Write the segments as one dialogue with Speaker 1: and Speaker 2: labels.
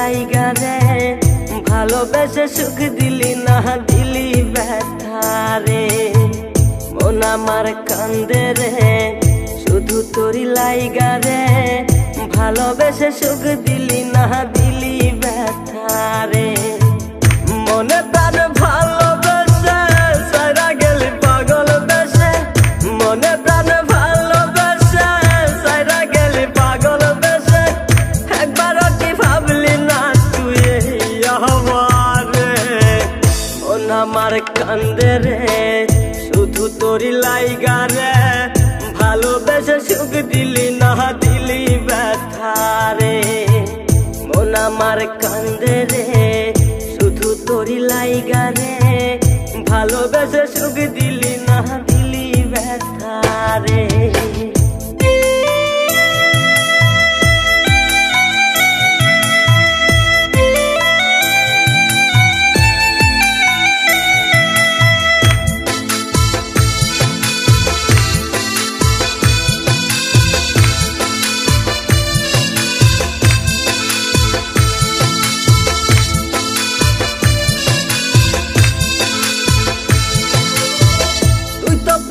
Speaker 1: লাইগা রে, ভালোবেসে সুখ দিলি না দিলি ব্যথা রে। মন আমার কান্দে রে শুধু তোরি লাইগা রে, ভালোবেসে সুখ দিলি না দিলি ব্যথা রে। মনে প্রাণ ভালোবেসে সারা গেলি পাগল বেশে, মনে প্রাণ ভালোবেসে সারা গেলি পাগল বেশে। একবারও কি ভাবলি না তুই আমারে, মন আমার কান্দে রে শুধু তোরি লাইগা রে, ভালোবেসে সুখ দিলি না দিলি ব্যথা রে। মন আমার কান্দে রে শুধু তোরি লাইগা রে, ভালোবেসে সুখ দিলি না দিলি ব্যথা রে।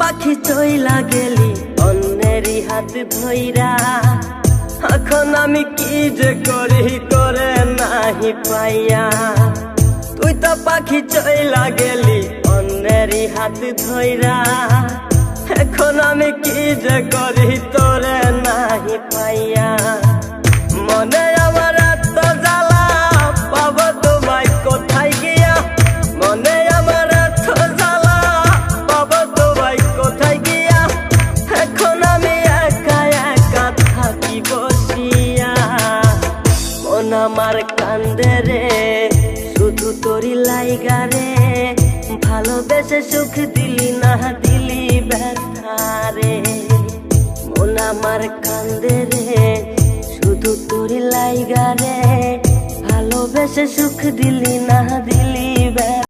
Speaker 1: পাখি চইলা গেলি অন্যেরই হাত ধইরা, এখন আমি কি যে করি করে নাহি পাইয়া। তুই তো পাখি চইলা গেলি অন্যেরই হাত ধইরা, এখন আমি কি যে করি তোরে নাহি পাইয়া। মনে আমার এত জ্বালা পাবো তোমায় কোথায় গিয়া, মনে আমার এত জ্বালা পাবো তোমায় কোথায় গিয়া। এখন আমি একা একা থাকি বসিয়া, মন আমার কান্দে রে শুধু তোরি লাইগা রে, ভালোবেসে সুখ দিলি না দিলি ব্যথা রে। মন আমার কান্দে রে শুধু তোরি লাইগা রে, ভালোবেসে সুখ দিলি না দিলি ব্যথা।